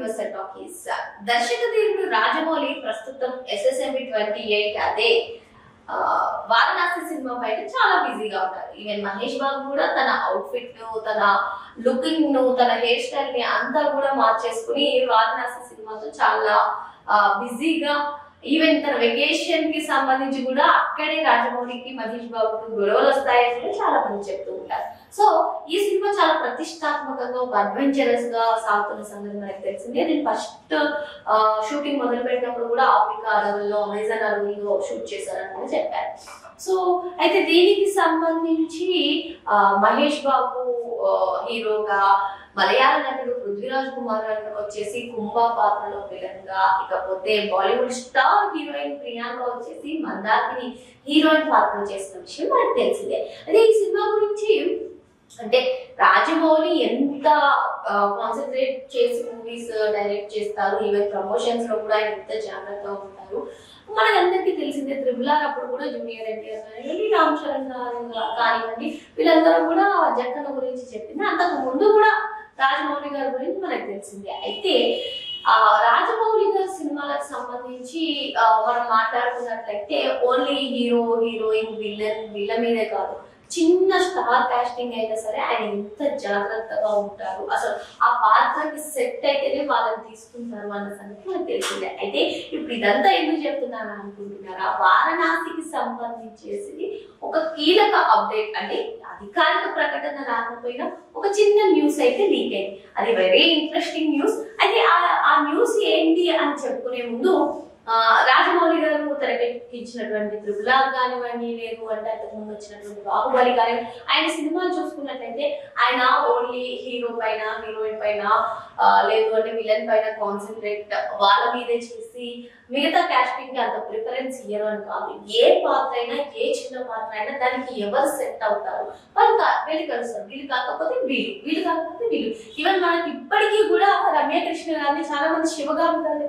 Universal talkies దర్శక ధీరుడు రాజమౌళి ప్రస్తుతం SSMB 28 అదే వారణాసి సినిమా పైన చాలా బిజీగా ఉంటారు. ఈవెన్ మహేష్ బాబు కూడా తన అవుట్ఫిట్ తన లుకింగ్ ను తన హెయిర్ స్టైల్ ని అంతా కూడా మార్చేసుకుని వారణాసి సినిమాతో చాలా బిజీగా ఈవెన్ తన వెకేషన్ కి సంబంధించి కూడా అక్కడే రాజమౌళికి మహేష్ బాబుకు గొడవలు వస్తాయని చాలా మంది చెప్తూ ఉంటారు. సో ఈ సినిమా చాలా ప్రతిష్టాత్మకంగా ఒక అడ్వెంచరస్ గా సాగుతున్న సంగతి మనకు తెలిసిందే. నేను ఫస్ట్ షూటింగ్ మొదలు పెట్టినప్పుడు కూడా ఆఫ్రికా అడవుల్లో అమెజాన్ అడవుల్లో షూట్ చేశారని కూడా చెప్పారు. సో అయితే దీనికి సంబంధించి మహేష్ బాబు హీరోగా, మలయాళ నటుడు పృథ్వీరాజ్ కుమార్ వచ్చేసి కుంభా పాత్రలో విలన్ గా, ఇకపోతే బాలీవుడ్ స్టార్ హీరోయిన్ ప్రియాంక వచ్చేసి మందాకిని హీరోయిన్ పాత్రలు చేస్తున్న విషయం మనకు తెలిసిందే. అదే ఈ సినిమా గురించి అంటే రాజమౌళి ఎంత కాన్సన్ట్రేట్ చేసి మూవీస్ డైరెక్ట్ చేస్తారు, ఈవెన్ ప్రమోషన్స్ లో కూడా ఎంత జాగ్రత్తగా ఉంటారు మనకందరికీ తెలిసిందే. త్రిబుల్ ఆర్ అప్పుడు కూడా జూనియర్ ఎన్టీఆర్ కానివ్వండి, రామ్ చరణ్ కానివ్వండి, వీళ్ళందరూ కూడా జక్కన్న గురించి చెప్పింది. అంతకు ముందు కూడా రాజమౌళి గారి గురించి మనకు తెలిసిందే. అయితే రాజమౌళి గారి సినిమాలకు సంబంధించి మనం మాట్లాడుకున్నట్లయితే ఓన్లీ హీరో, హీరోయిన్, విలన్ వీళ్ళ మీదే కాదు, చిన్న స్టార్ కాస్టింగ్ అయినా సరే ఆయన ఎంత జాగ్రత్తగా ఉంటారు, అసలు ఆ పాత్రకి సెట్ అయితేనే వాళ్ళని తీసుకుంటారు అన్న సంగతి మనకు తెలిసిందే. అయితే ఇప్పుడు ఇదంతా ఎందుకు చెప్తున్నాను అనుకుంటున్నారా? వారణాసికి సంబంధించేసి ఒక కీలక అప్డేట్, అంటే అధికారిక ప్రకటన రాకపోయినా ఒక చిన్న న్యూస్ అయితే లీక్ అయింది. అది వెరీ ఇంట్రెస్టింగ్ న్యూస్. అయితే ఆ న్యూస్ ఏంటి అని చెప్పుకునే ముందు రాజమౌళి గారు తెరకెక్కించినటువంటి త్రిబుల్ ఆర్ కానివ్వండి, లేదు అంటే అంతకుముందు వచ్చినటువంటి బాహుబలి కానివ్వండి, ఆయన సినిమాలు చూసుకున్నట్లయితే ఆయన ఓన్లీ హీరో పైన, హీరోయిన్ పైన, లేదు అంటే విలన్ పైన కాన్సన్ట్రేట్ వాళ్ళ మీదే చేసి మిగతా కాస్టింగ్ కి అంత ప్రిఫరెన్స్ ఇయ్యరు అని కాదు. ఏ పాత్ర అయినా, ఏ చిన్న పాత్ర అయినా దానికి ఎవరు సెట్ అవుతారు వీళ్ళు కలుస్తారు, వీళ్ళు కాకపోతే వీళ్ళు, వీళ్ళు కాకపోతే వీళ్ళు. ఈవెన్ మనకి ఇప్పటికీ కూడా రమ్యకృష్ణ గారిని చాలా మంది శివగామి గారిని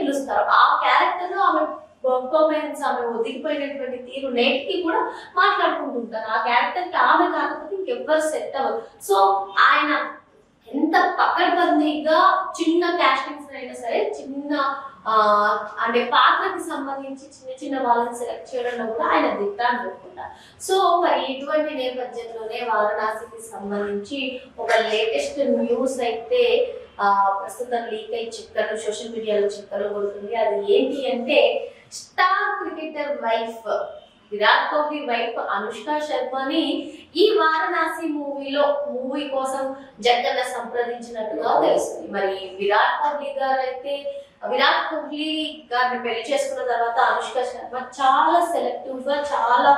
పిలుస్తారు. ఆ క్యారెక్టర్ లో ఆమె పర్ఫార్మెన్స్, ఆమె ఒదిగిపోయినటువంటి తీరు నేటికి కూడా మాట్లాడుకుంటుంటారు. ఆ క్యారెక్టర్ కి ఆమె కాకపోతే ఇంకెవ్వరు సెట్ అవ్వరు. సో ఆయన ఎంత పకడ్బందీగా చిన్న కాస్టింగ్స్ అయినా సరే, చిన్న అంటే పాత్రకి సంబంధించి చిన్న చిన్న వాళ్ళని సెలెక్ట్ చేయడంలో కూడా ఆయన దిట్టాన్ని పెట్టుకుంటారు. సో మరి ఇటువంటి నేపథ్యంలోనే వారణాసికి సంబంధించి ఒక లేటెస్ట్ న్యూస్ అయితే ప్రస్తుతం లీక్ అయి చక్కర్లు సోషల్ మీడియాలో చక్కర్లు కొడుతుంది. అది ఏంటి అంటే, star cricketer wife Virat Kohli wife Anushka శర్మని ఈ వారణాసి మూవీ కోసం జక్కన్న సంప్రదించినట్టుగా తెలుస్తుంది. మరి విరాట్ కోహ్లీ గారిని పెళ్లి చేసుకున్న తర్వాత అనుష్క శర్మ చాలా సెలెక్టివ్ గా, చాలా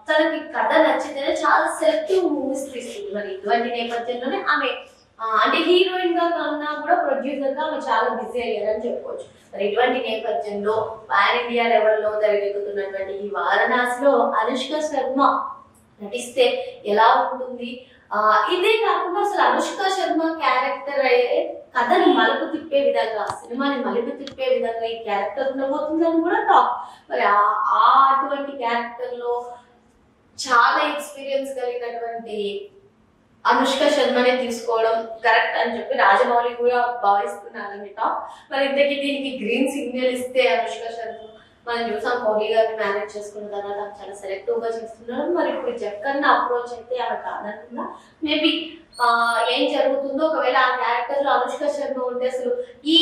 తనకి కథ నచ్చితేనే చాలా సెలెక్టివ్ మూవీస్ తీస్తుంది. మరి ఇటువంటి నేపథ్యంలోనే ఆమె అంటే హీరోయిన్ గా కన్నా కూడా ప్రొడ్యూసర్ గా ఆమె చాలా బిజీ అయ్యారని చెప్పుకోవచ్చు. మరి ఇటువంటి నేపథ్యంలో పాన్ ఇండియా లెవెల్లో తెరకెక్కుతున్నటువంటి ఈ వారణాసిలో అనుష్క శర్మ నటిస్తే ఎలా ఉంటుంది? ఇదే కాకుండా అసలు అనుష్క శర్మ క్యారెక్టర్ కథని మలుపు తిప్పే విధంగా, సినిమాని మలుపు తిప్పే విధంగా ఈ క్యారెక్టర్ ఉండబోతుందని కూడా టాక్. మరి అటువంటి క్యారెక్టర్ లో చాలా ఎక్స్పీరియన్స్ కలిగినటువంటి అనుష్క శర్మనే తీసుకోవడం కరెక్ట్ అని చెప్పి రాజమౌళి కూడా భావిస్తున్నారని టాక్. మరి ఇంతకీ దీనికి గ్రీన్ సిగ్నల్ ఇస్తే అనుష్క శర్మ మనం చూసాం, కోహ్లీ గారిని మేనేజ్ చేసుకున్న తర్వాత చాలా సెలెక్టివ్ గా చేస్తున్నారు. మరి ఇప్పుడు జక్కన్న అప్రోచ్ అయితే ఆమె కాదనుకుందా? మేబీ ఏం జరుగుతుందో, ఒకవేళ ఆ క్యారెక్టర్ లో అనుష్క శర్మ ఉంటే అసలు ఈ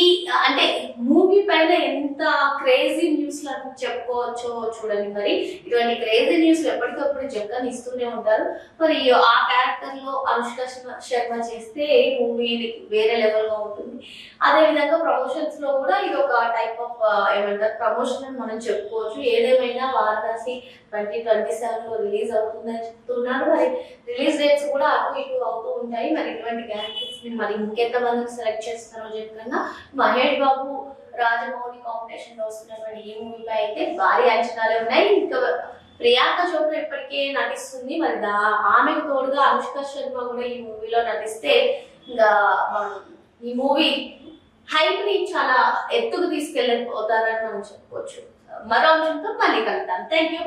అంటే మూవీ పైన ఎంత క్రేజీ న్యూస్ లను చెప్పుకోవచ్చో చూడండి. మరి ఇటువంటి క్రేజీ న్యూస్ ఎప్పటికప్పుడు జక్కన్ ఇస్తూనే ఉంటారు. మరి ఆ క్యారెక్టర్ లో అనుష్క శర్మ చేస్తే మూవీ వేరే లెవెల్ గా ఉంటుంది. అదే విధంగా ప్రమోషన్స్ లో కూడా ఇది ఒక టైప్ ఆఫ్ ఏమంటారు ప్రమోషన్ అని మనం చెప్పుకోవచ్చు. ఏదేమైనా వారణాసి 2027 లో రిలీజ్ అవుతుందని చెప్తున్నారు. మరి రిలీజ్ డేట్స్ కూడా అటు ఇటు అవుతూ ఉంటాయి. మరి ఇటువంటి క్యారెక్టర్స్ ని మరి ఇంకెంత మందికి సెలెక్ట్ చేస్తారో చెప్పినా, మహేష్ బాబు రాజమౌళి కాంబినేషన్ లో వస్తున్నటువంటి ఈ మూవీపై అయితే భారీ అంచనాలే ఉన్నాయి. ఇంకా ప్రియాంక చోప్రా ఇప్పటికే నటిస్తుంది. మరి ఆమెకు తోడుగా అనుష్క శర్మ కూడా ఈ మూవీలో నటిస్తే ఇంకా ఈ మూవీ హైప్ ని చాలా ఎత్తుకు తీసుకెళ్ళిపోతారని మనం చెప్పుకోవచ్చు. మరో అంశంతో మళ్ళీ కలుద్దాం. Thank you.